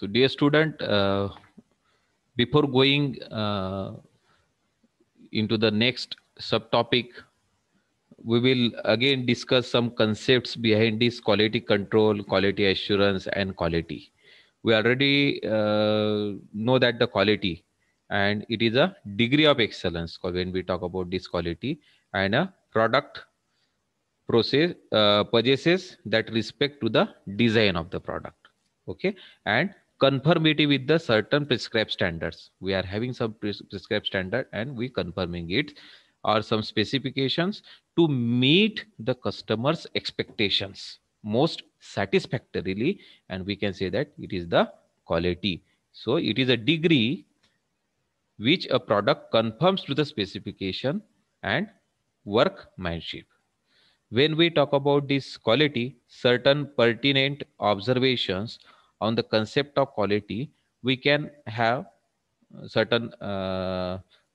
So, dear student, before going into the next subtopic, we will again discuss some concepts behind this quality control, quality assurance, and quality. We already know that the quality and it is a degree of excellence when we talk about this quality, and a product process purchases that respect to the design of the product, okay, and conformity with the certain prescribed standards. We are having some prescribed standard and we confirming it, or some specifications to meet the customer's expectations most satisfactorily, and we can say that it is the quality. So it is a degree which a product conforms to the specification and workmanship. When we talk about this quality, certain pertinent observations on the concept of quality, we can have certain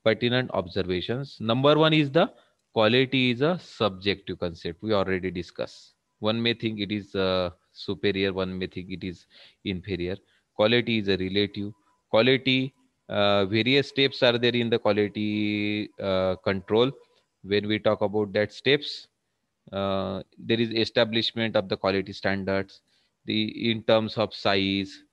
pertinent observations. Number one is the quality is a subjective concept. We already discussed. One may think it is superior, one may think it is inferior. Quality is a relative. Quality, various steps are there in the quality control. When we talk about that steps, there is establishment of the quality standards, the in terms of size,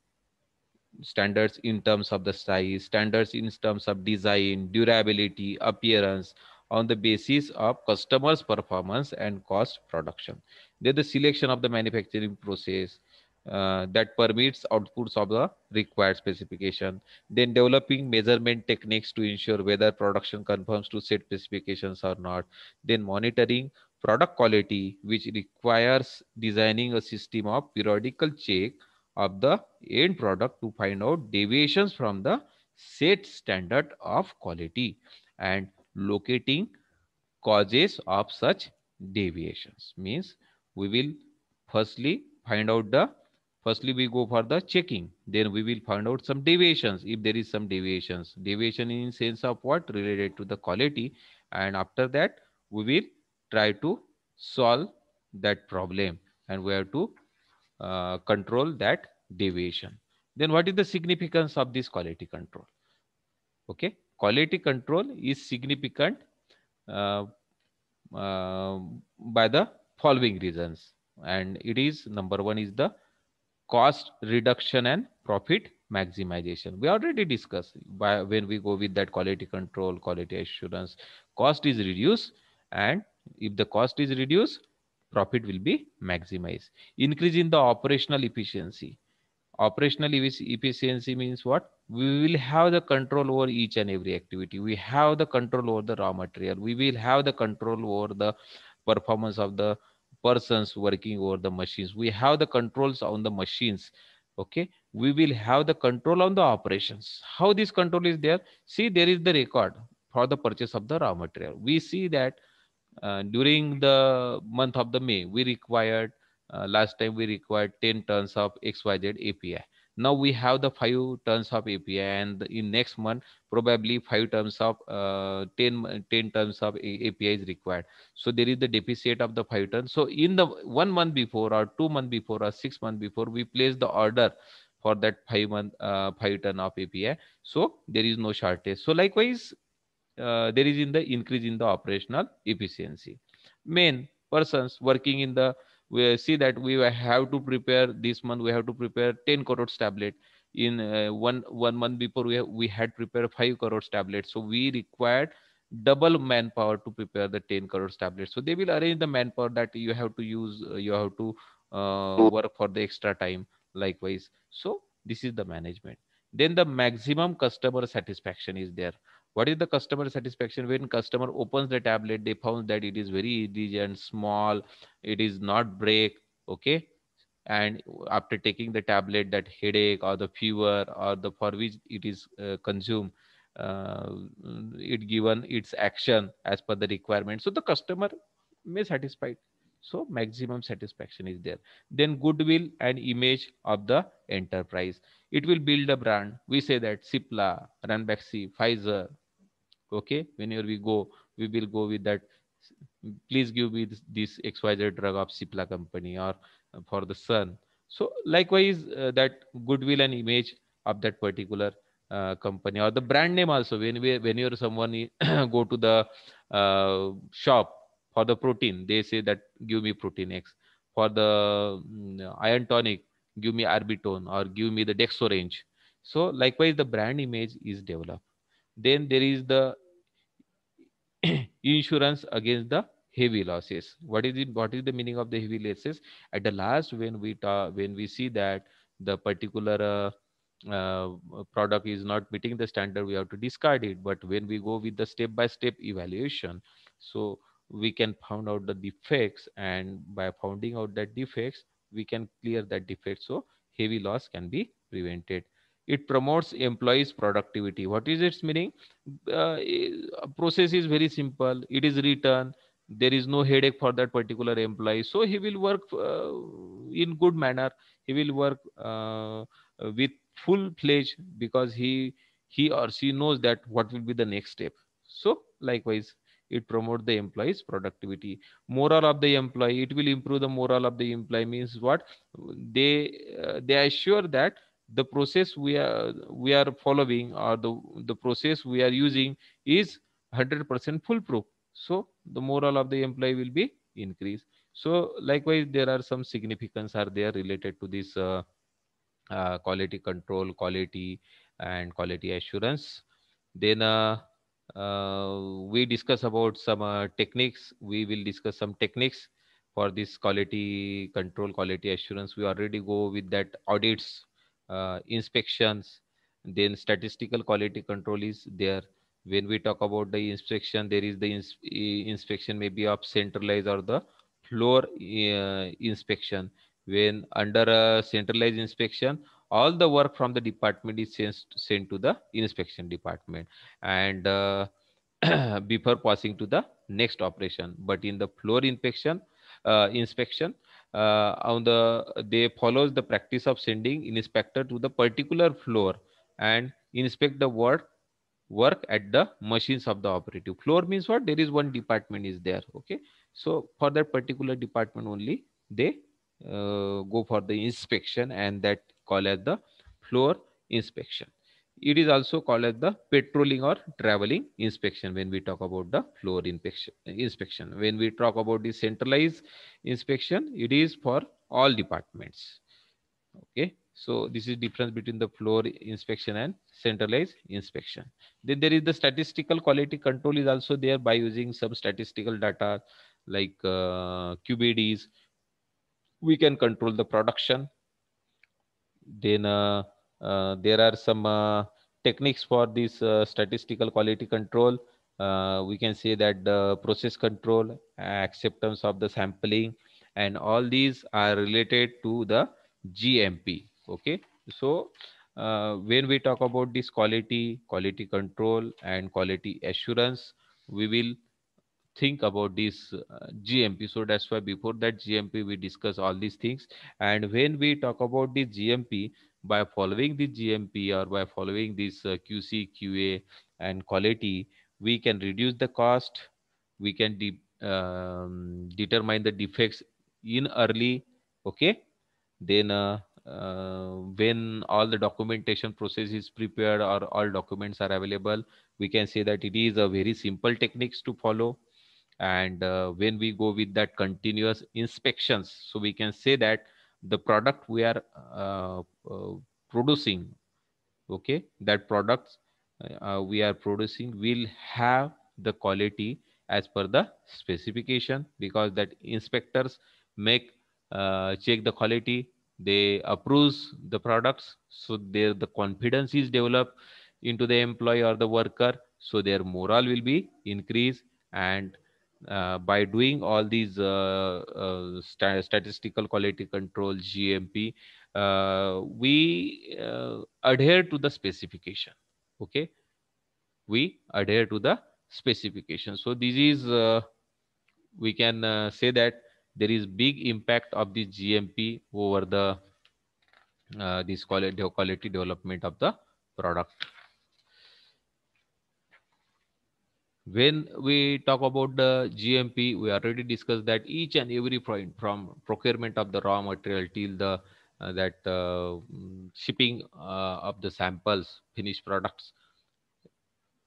standards in terms of the size, standards in terms of design, durability, appearance, on the basis of customers' performance and cost production. Then the selection of the manufacturing process that permits outputs of the required specification. Then developing measurement techniques to ensure whether production conforms to set specifications or not. Then monitoring product quality, which requires designing a system of periodical check of the end product to find out deviations from the set standard of quality, and locating causes of such deviations. Means we will firstly find out the, firstly we go for the checking, then we will find out some deviations. If there is some deviation in sense of what related to the quality, and after that we will try to solve that problem, and we have to control that deviation. Then what is the significance of this quality control? Okay, quality control is significant uh, uh, by the following reasons, and it is number one is the cost reduction and profit maximization. We already discussed by when we go with that quality control, quality assurance, cost is reduced, and if the cost is reduced, profit will be maximized. Increase in the operational efficiency. Operational efficiency means what? We will have the control over each and every activity. We have the control over the raw material. We will have the control over the performance of the persons working over the machines. We have the controls on the machines. Okay, we will have the control on the operations. How this control is there? See, there is the record for the purchase of the raw material. We see that during the month of the May, we required, last time we required 10 tons of XYZ API. Now we have the 5 tons of API, and in next month, probably 5 tons of 10 tons of API is required. So there is the deficit of the 5 tons. So in the 1 month before, or 2 months before, or 6 months before, we place the order for that 5 ton of API. So there is no shortage. So likewise, there is in the increase in the operational efficiency. Main persons working in the, we see that we have to prepare this month, we have to prepare 10 crores tablet. In one month before, we had prepared 5 crores tablets. So we required double manpower to prepare the 10 crores tablets. So they will arrange the manpower that you have to use, you have to work for the extra time, likewise. So this is the management. Then the maximum customer satisfaction is there. What is the customer satisfaction? When customer opens the tablet, they found that it is very easy and small, it is not break, okay, and after taking the tablet, that headache or the fever or the for which it is consumed, uh, it given its action as per the requirement, so the customer may satisfied. So maximum satisfaction is there. Then goodwill and image of the enterprise, it will build a brand. We say that Cipla, Ranbaxy, Pfizer, okay, whenever we go, we will go with that, please give me this XYZ drug of Cipla company, or for the sun. So likewise, that goodwill and image of that particular company, or the brand name also. When you're someone go to the shop for the protein, they say that give me protein X. For the iron tonic, give me Arbitone, or give me the Dexorange. So likewise, the brand image is developed. Then there is the insurance against the heavy losses. What is it? What is the meaning of the heavy losses? At the last, when we see that the particular product is not meeting the standard, we have to discard it. But when we go with the step by step evaluation, so we can find out the defects, and by finding out that defects, we can clear that defect, so heavy loss can be prevented. It promotes employees productivity. What is its meaning? Process is very simple. It is written. There is no headache for that particular employee, so he will work in good manner. He will work with full pledge, because he or she knows that what will be the next step. So likewise, it promotes the employees productivity. Morale of the employee, it will improve the morale of the employee. Means what? They assure that the process we are following, or the process we are using is 100% foolproof. So the morale of the employee will be increased. So likewise, there are some significance are there related to this quality control, quality and quality assurance. Then we discuss about some techniques. We will discuss some techniques for this quality control, quality assurance. We already go with that audits, inspections. Then statistical quality control is there. When we talk about the inspection, there is the inspection maybe of centralized or the floor inspection. When under a centralized inspection, all the work from the department is sent to the inspection department, and before passing to the next operation. But in the floor inspection, on the they follows the practice of sending inspector to the particular floor and inspect the work at the machines of the operative floor. Means what? There is one department is there. Okay, so for that particular department only, they go for the inspection, and that call as the floor inspection. It is also called as the patrolling or traveling inspection when we talk about the floor inspection. When we talk about the centralized inspection, it is for all departments. Okay, so this is difference between the floor inspection and centralized inspection. Then there is the statistical quality control is also there. By using some statistical data like QBDs, we can control the production. Then there are some techniques for this statistical quality control. We can say that the process control, acceptance of the sampling, and all these are related to the GMP. Okay, so when we talk about this quality control and quality assurance, we will think about this GMP. So that's why before that GMP we discuss all these things. And when we talk about the GMP, by following the GMP or by following this QC, QA and quality, we can reduce the cost. We can determine the defects in early. Okay, then when all the documentation process is prepared or all documents are available, we can say that it is a very simple techniques to follow. And when we go with that continuous inspections, so we can say that the product we are producing, okay, that products we are producing will have the quality as per the specification, because that inspectors make check the quality, they approves the products, so there the confidence is developed into the employee or the worker, so their morale will be increased. And by doing all these statistical quality control, GMP, we adhere to the specification. Okay, we adhere to the specification. So this is we can say that there is big impact of the GMP over the this quality development of the product. When we talk about the GMP, we already discussed that each and every point from procurement of the raw material till the that shipping of the samples, finished products,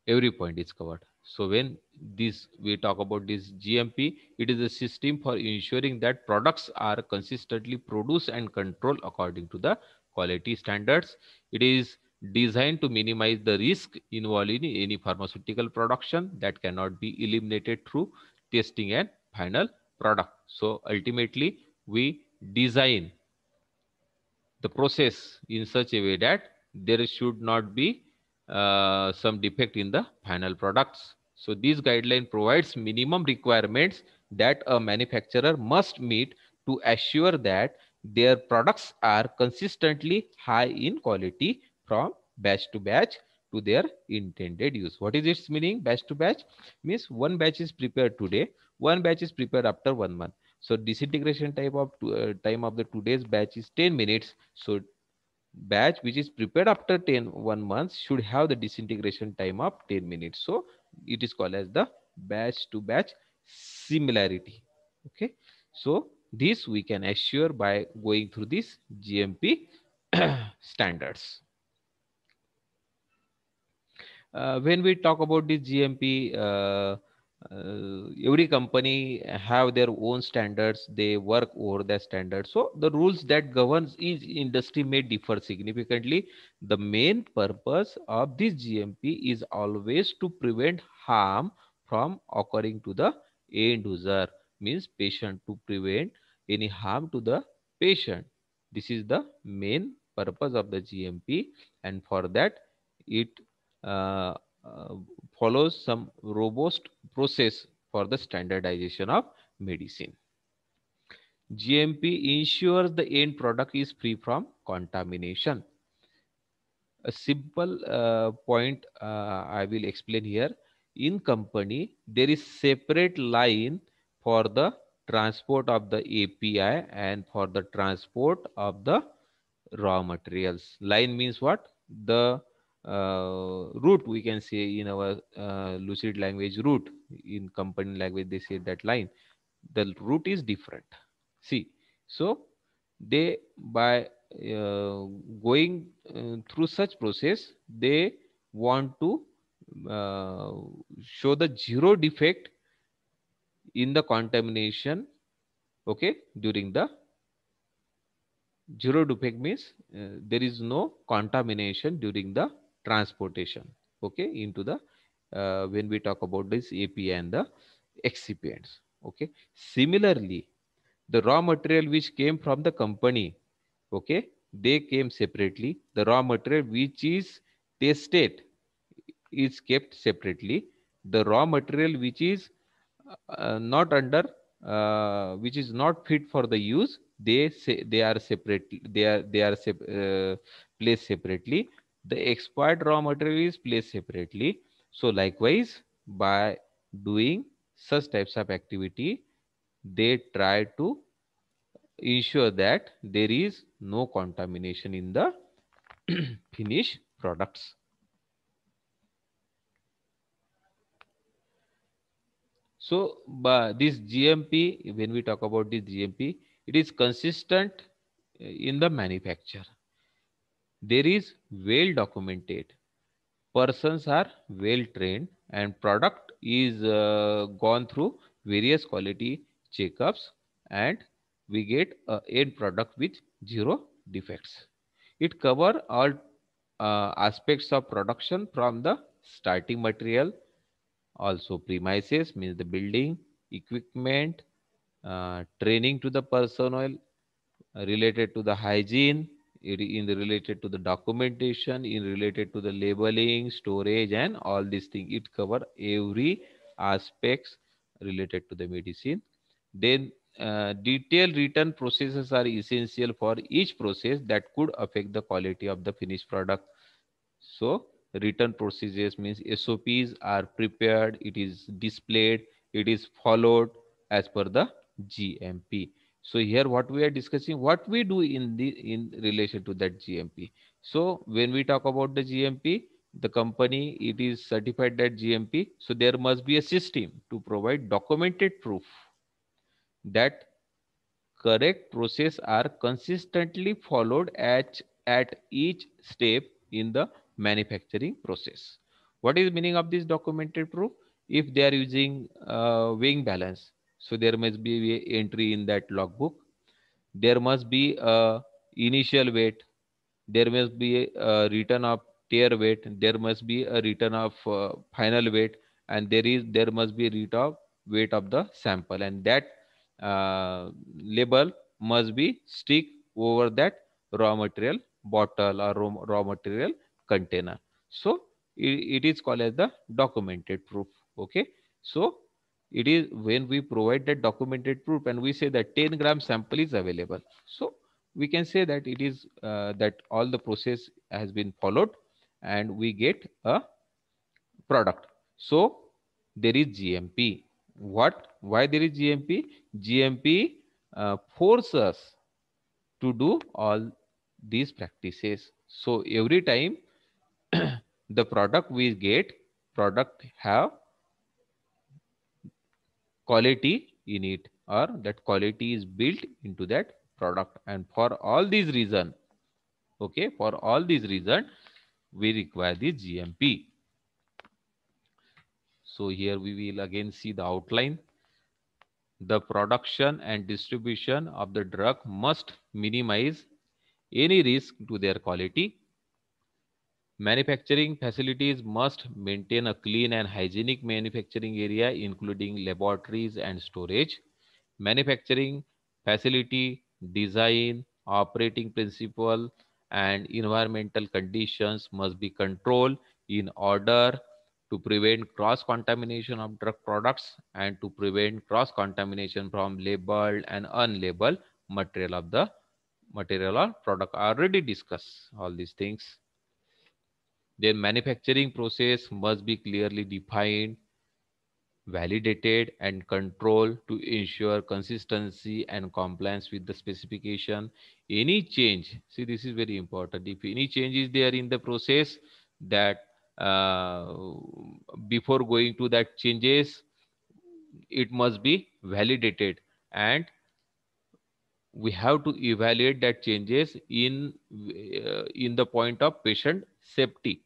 every point is covered. So when this we talk about this GMP, it is a system for ensuring that products are consistently produced and controlled according to the quality standards. It is designed to minimize the risk involved in any pharmaceutical production that cannot be eliminated through testing and final product. So ultimately we design the process in such a way that there should not be some defect in the final products. So this guideline provides minimum requirements that a manufacturer must meet to assure that their products are consistently high in quality from batch to batch to their intended use. What is its meaning? Batch to batch means one batch is prepared today, one batch is prepared after 1 month. So disintegration time of the today's batch is 10 minutes. So batch which is prepared after 1 month should have the disintegration time of 10 minutes. So it is called as the batch to batch similarity. Okay. So this we can assure by going through this GMP standards. When we talk about this GMP, every company have their own standards. They work over the standards. So the rules that governs each industry may differ significantly. The main purpose of this GMP is always to prevent harm from occurring to the end user, means patient, to prevent any harm to the patient. This is the main purpose of the GMP, and for that it uh, uh, follows some robust process for the standardization of medicine. GMP ensures the end product is free from contamination. A simple point I will explain here. In company, there is separate line for the transport of the API and for the transport of the raw materials. Line means what? The route, we can say in our lucid language, route. In company language they say that line. The route is different. See, so they by going through such process, they want to uh, show the zero defect in the contamination. Okay, during the zero defect means there is no contamination during the transportation. Okay, into the when we talk about this API and the excipients. Okay, similarly, the raw material which came from the company, okay, they came separately. The raw material which is tested is kept separately. The raw material which is not under which is not fit for the use, they say they are separate, placed separately. The expired raw material is placed separately. So likewise, by doing such types of activity, they try to ensure that there is no contamination in the finished products. So this GMP, when we talk about this GMP, it is consistent in the manufacture. There is well documented, persons are well trained, and product is gone through various quality checkups, and we get a end product with zero defects. It cover all aspects of production from the starting material, also premises means the building, equipment, training to the personnel, related to the hygiene, in related to the documentation, in related to the labeling, storage, and all these things. It cover every aspects related to the medicine. Then detailed written processes are essential for each process that could affect the quality of the finished product. So written procedures means SOPs are prepared, it is displayed, it is followed as per the GMP. So here what we are discussing, what we do in relation to that GMP. So when we talk about the GMP, the company, it is certified that GMP. So there must be a system to provide documented proof that correct process are consistently followed at each step in the manufacturing process. What is the meaning of this documented proof? If they are using weighing balance, so there must be a entry in that logbook. There must be a initial weight. There must be a return of tear weight. There must be a return of final weight, and there must be a read of weight of the sample, and that label must be stick over that raw material bottle or raw material container. So it is called as the documented proof. Okay, so it is when we provide that documented proof and we say that 10-gram sample is available, so we can say that it is that all the process has been followed and we get a product. So there is GMP. Why there is GMP? GMP force us to do all these practices. So every time the product we get, product have quality in it, or that quality is built into that product. And for all these reason, okay, for all these reason we require the GMP. So here we will again see the outline. The production and distribution of the drug must minimize any risk to their quality. Manufacturing facilities must maintain a clean and hygienic manufacturing area, including laboratories and storage. Manufacturing facility design, operating principle, and environmental conditions must be controlled in order to prevent cross contamination of drug products and to prevent cross contamination from labeled and unlabeled material of the material or product. I already discussed all these things. Their manufacturing process must be clearly defined, validated, and controlled to ensure consistency and compliance with the specification. Any change, see, this is very important. If any change is there in the process, that uh, before going to that changes, it must be validated, and we have to evaluate that changes in the point of patient safety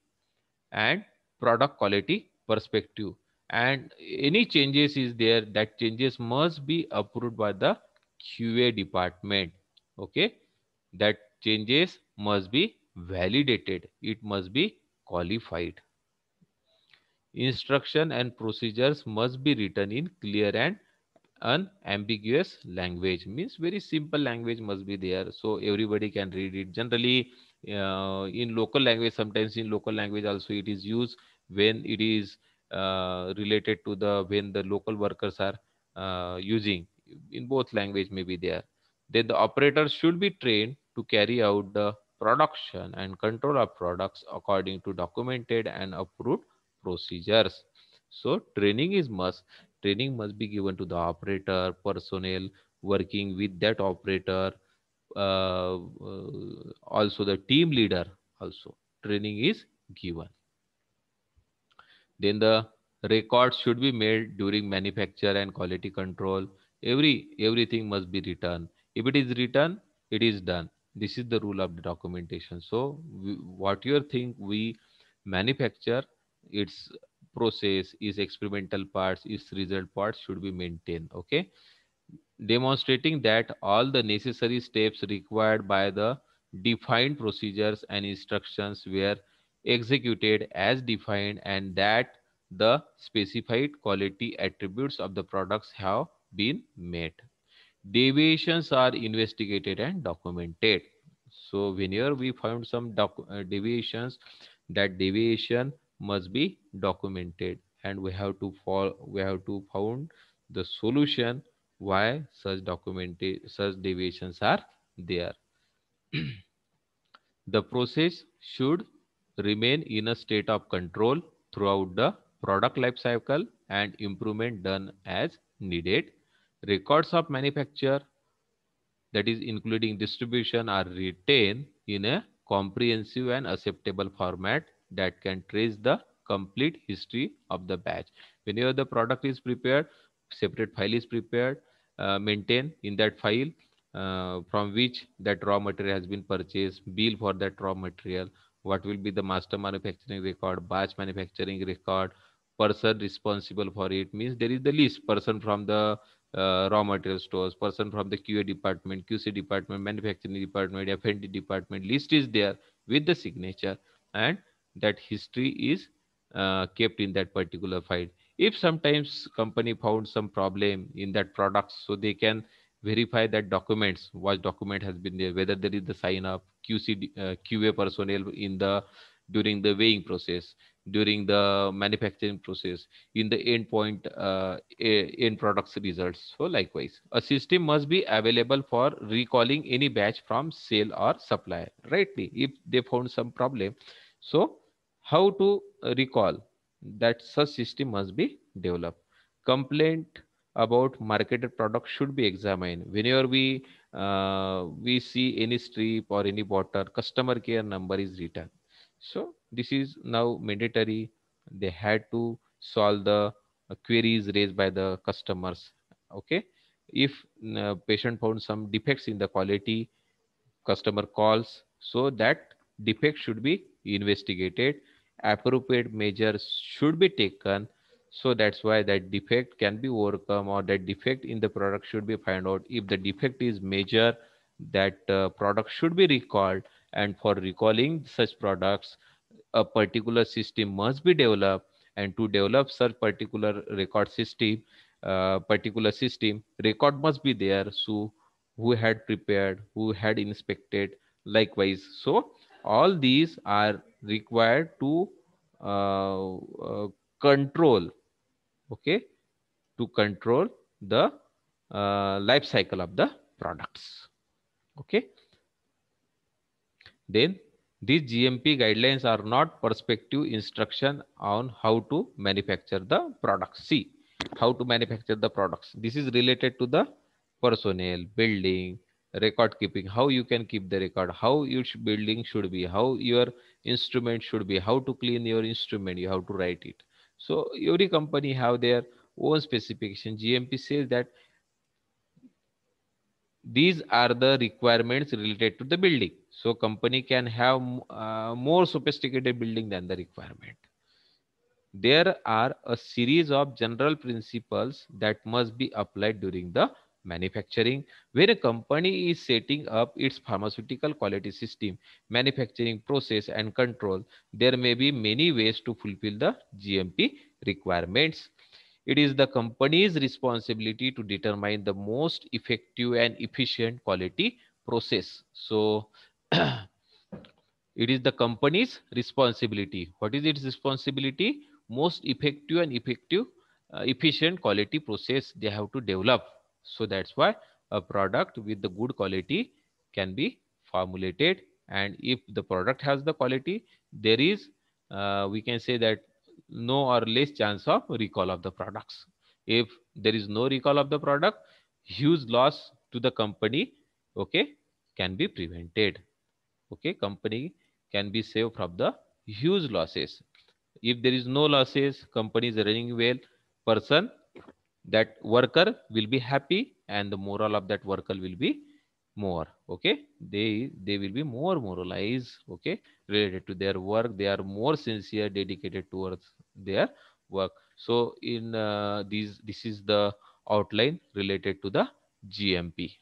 and product quality perspective. And any changes is there, that changes must be approved by the QA department. Okay, that changes must be validated, it must be qualified. Instruction and procedures must be written in clear and unambiguous language, means very simple language must be there so everybody can read it. Generally in local language, sometimes in local language also it is used when it is related to the when the local workers are using, in both language may be there. Then the operator should be trained to carry out the production and control of products according to documented and approved procedures. So training is must. Training must be given to the operator, personnel working with that operator, also the team leader also. Training is given. Then the records should be made during manufacture and quality control. Everything must be written. If it is written, it is done. This is the rule of the documentation. So what you think we manufacture, its process, is experimental parts, its result parts should be maintained. Okay, demonstrating that all the necessary steps required by the defined procedures and instructions were executed as defined and that the specified quality attributes of the products have been met. Deviations are investigated and documented. So whenever we found some deviations, that deviation must be documented, and we have to found the solution why such deviations are there. The process should remain in a state of control throughout the product life cycle and improvement done as needed. Records of manufacture, that is including distribution, are retained in a comprehensive and acceptable format that can trace the complete history of the batch. Whenever the product is prepared, separate file is prepared, maintained in that file, from which that raw material has been purchased, bill for that raw material, what will be the master manufacturing record, batch manufacturing record, person responsible for it, means there is the list, person from the raw material stores, person from the QA department, QC department, manufacturing department, F&D department, list is there with the signature, and that history is kept in that particular file. If sometimes company found some problem in that product, so they can verify that documents, what document has been there, whether there is the sign up QA personnel in the during the weighing process, during the manufacturing process, in the end point end products results. So likewise, a system must be available for recalling any batch from sale or supplier, rightly, if they found some problem. So how to recall, that such system must be developed. Complaint about marketed product should be examined. Whenever we see any strip or any bottle, customer care number is written. So this is now mandatory. They had to solve the queries raised by the customers. Okay, if patient found some defects in the quality, customer calls, so that defect should be investigated, appropriate measures should be taken. So that's why that defect can be overcome, or that defect in the product should be found out. If the defect is major, that product should be recalled, and for recalling such products, a particular system must be developed. And to develop such particular record system, particular system record must be there, so who had prepared, who had inspected, likewise. So all these are required to control, okay, to control the life cycle of the products. Okay, then these GMP guidelines are not perspective instruction on how to manufacture the products. See, how to manufacture the products. This is related to the personnel, building, record keeping, how you can keep the record, how your building should be, how your instrument should be, how to clean your instrument, you have to write it. So every company have their own specification. GMP says that these are the requirements related to the building. So company can have more sophisticated building than the requirement. There are a series of general principles that must be applied during the manufacturing. When a company is setting up its pharmaceutical quality system, manufacturing process and control, there may be many ways to fulfill the GMP requirements. It is the company's responsibility to determine the most effective and efficient quality process. So it is the company's responsibility. What is its responsibility? Most effective and efficient quality process they have to develop. So that's why a product with the good quality can be formulated. And if the product has the quality, there is, we can say that, no or less chance of recall of the products. If there is no recall of the product, huge loss to the company, okay, can be prevented. Okay, company can be saved from the huge losses. If there is no losses, company is running well, person, that worker will be happy, and the moral of that worker will be more. Okay, they will be more moralized, okay, related to their work. They are more sincere, dedicated towards their work. So in this is the outline related to the GMP.